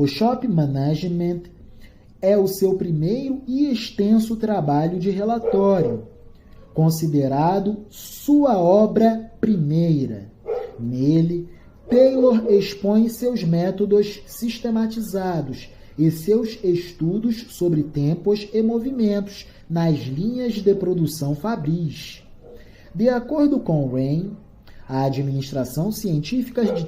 O Shop Management é o seu primeiro e extenso trabalho de relatório, considerado sua obra primeira. Nele, Taylor expõe seus métodos sistematizados e seus estudos sobre tempos e movimentos nas linhas de produção fabris. De acordo com Rain, a administração científica de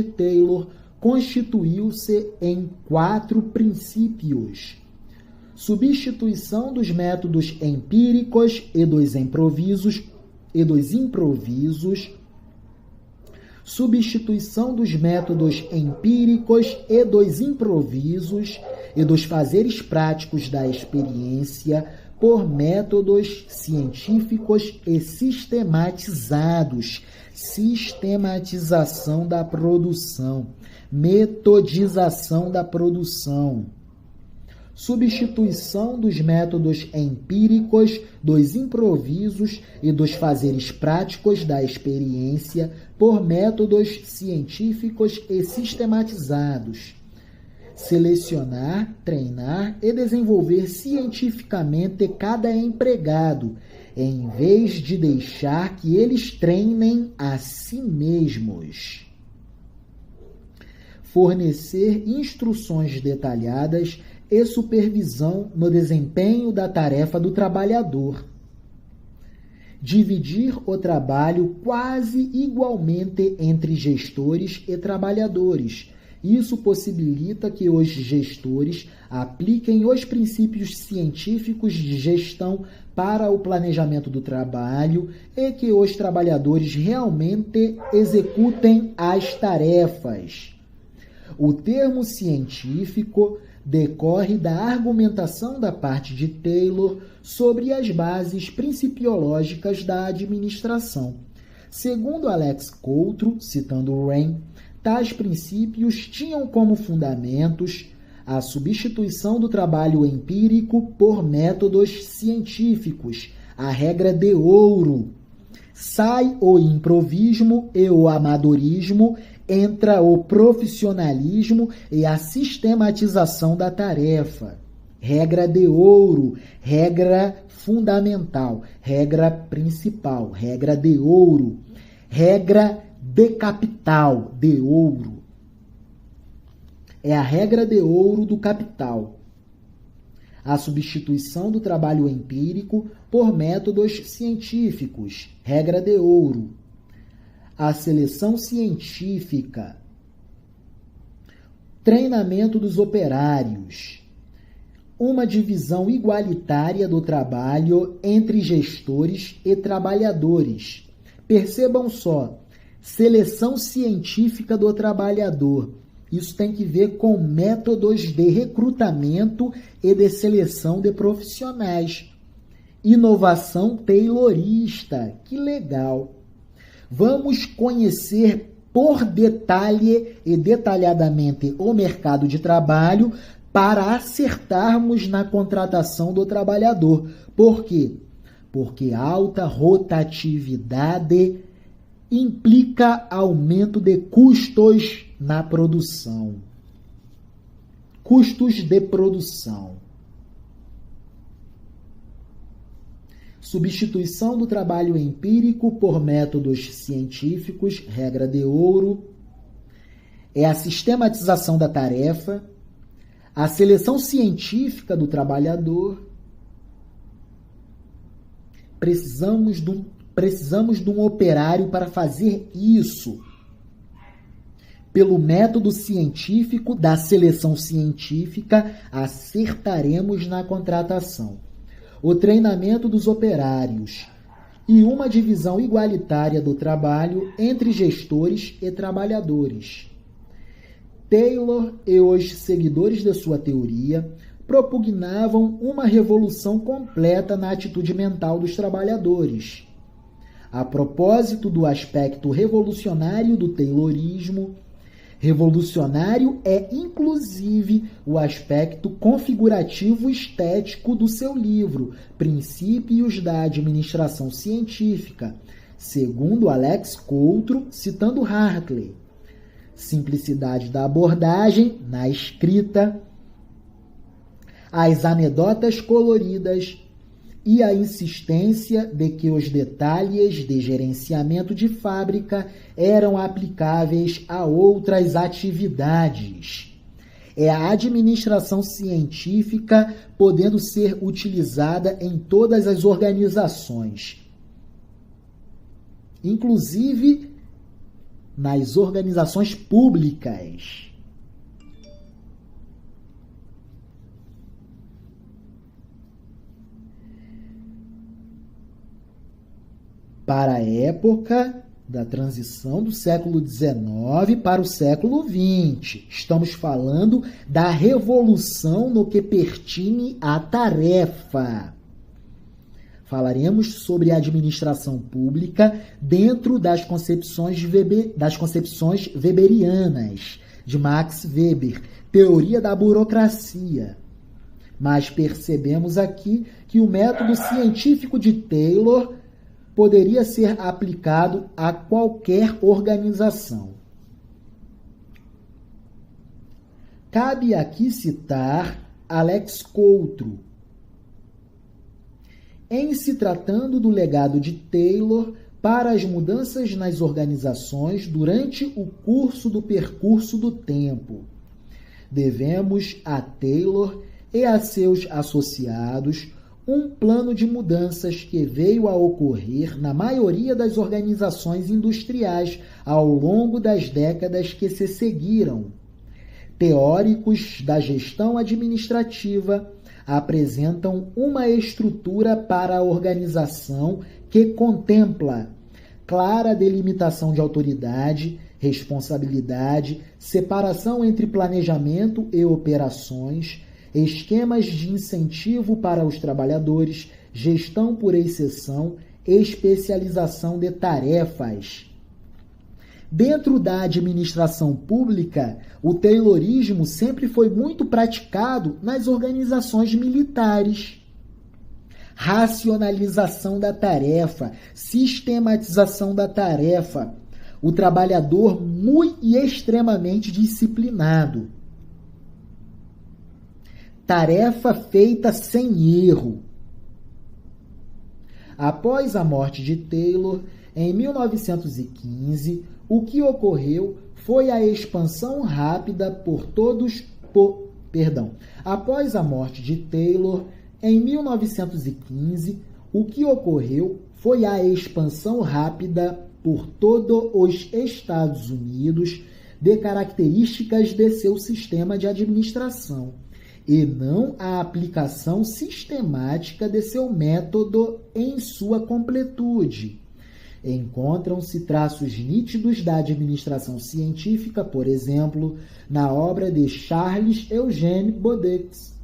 Taylor constituiu-se em 4 princípios: substituição dos métodos empíricos e dos improvisos, substituição dos métodos empíricos e dos improvisos e dos fazeres práticos da experiência por métodos científicos e sistematizados, sistematização da produção, metodização da produção, substituição dos métodos empíricos, dos improvisos e dos fazeres práticos da experiência por métodos científicos e sistematizados, selecionar, treinar e desenvolver cientificamente cada empregado, em vez de deixar que eles treinem a si mesmos. Fornecer instruções detalhadas e supervisão no desempenho da tarefa do trabalhador. Dividir o trabalho quase igualmente entre gestores e trabalhadores. Isso possibilita que os gestores apliquem os princípios científicos de gestão para o planejamento do trabalho e que os trabalhadores realmente executem as tarefas. O termo científico decorre da argumentação da parte de Taylor sobre as bases principiológicas da administração. Segundo Alex Coutro, citando Rain, tais princípios tinham como fundamentos a substituição do trabalho empírico por métodos científicos, a regra de ouro. Sai o improvismo e o amadorismo, entra o profissionalismo e a sistematização da tarefa. Regra de ouro, regra fundamental, regra principal, regra de ouro, regra de capital, de ouro. É a regra de ouro do capital. A substituição do trabalho empírico por métodos científicos, regra de ouro. A seleção científica, treinamento dos operários, uma divisão igualitária do trabalho entre gestores e trabalhadores. Percebam só, seleção científica do trabalhador. Isso tem que ver com métodos de recrutamento e de seleção de profissionais. Inovação taylorista, que legal! Vamos conhecer por detalhe e detalhadamente o mercado de trabalho para acertarmos na contratação do trabalhador. Por quê? Porque alta rotatividade implica aumento de custos na produção. Custos de produção. Substituição do trabalho empírico por métodos científicos, regra de ouro, é a sistematização da tarefa, a seleção científica do trabalhador. Precisamos de um operário para fazer isso. Pelo método científico da seleção científica, acertaremos na contratação. O treinamento dos operários e uma divisão igualitária do trabalho entre gestores e trabalhadores. Taylor e os seguidores de sua teoria propugnavam uma revolução completa na atitude mental dos trabalhadores. A propósito do aspecto revolucionário do Taylorismo, revolucionário é, inclusive, o aspecto configurativo estético do seu livro, Princípios da Administração Científica, segundo Alex Coutro, citando Hartley. Simplicidade da abordagem na escrita, as anedotas coloridas e a insistência de que os detalhes de gerenciamento de fábrica eram aplicáveis a outras atividades. É a administração científica podendo ser utilizada em todas as organizações, inclusive nas organizações públicas. Para a época da transição do século XIX para o século XX. Estamos falando da revolução no que pertine à tarefa. Falaremos sobre a administração pública dentro das concepções weberianas de Max Weber, teoria da burocracia. Mas percebemos aqui que o método científico de Taylor poderia ser aplicado a qualquer organização. Cabe aqui citar Alex Coutro. Em se tratando do legado de Taylor para as mudanças nas organizações durante o curso do percurso do tempo, devemos a Taylor e a seus associados um plano de mudanças que veio a ocorrer na maioria das organizações industriais ao longo das décadas que se seguiram. Teóricos da gestão administrativa apresentam uma estrutura para a organização que contempla clara delimitação de autoridade, responsabilidade, separação entre planejamento e operações, esquemas de incentivo para os trabalhadores, gestão por exceção, especialização de tarefas. Dentro da administração pública, o Taylorismo sempre foi muito praticado nas organizações militares. Racionalização da tarefa, sistematização da tarefa, o trabalhador muito e extremamente disciplinado. Tarefa feita sem erro. Após a morte de Taylor, em 1915, o que ocorreu foi a expansão rápida Após a morte de Taylor, em 1915, o que ocorreu foi a expansão rápida por todos os Estados Unidos de características de seu sistema de administração, e não a aplicação sistemática de seu método em sua completude. Encontram-se traços nítidos da administração científica, por exemplo, na obra de Charles Eugene Bodex,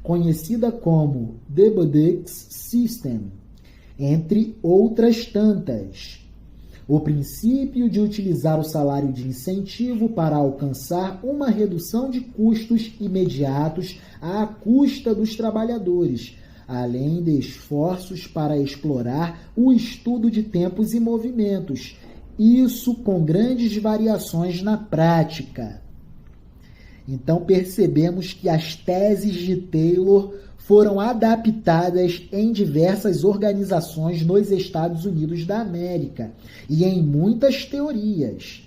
conhecida como The Bodex System, entre outras tantas. O princípio de utilizar o salário de incentivo para alcançar uma redução de custos imediatos à custa dos trabalhadores, além de esforços para explorar o estudo de tempos e movimentos, isso com grandes variações na prática. Então percebemos que as teses de Taylor foram adaptadas em diversas organizações nos Estados Unidos da América e em muitas teorias.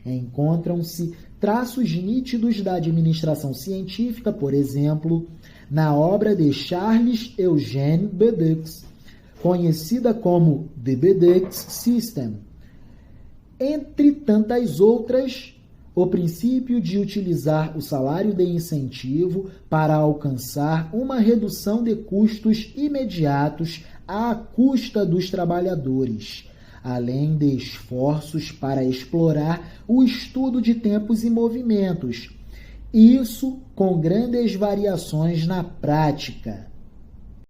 Encontram-se traços nítidos da administração científica, por exemplo, na obra de Charles Eugene Bodex, conhecida como The Bodex System. Entre tantas outras, o princípio de utilizar o salário de incentivo para alcançar uma redução de custos imediatos à custa dos trabalhadores, além de esforços para explorar o estudo de tempos e movimentos, isso com grandes variações na prática.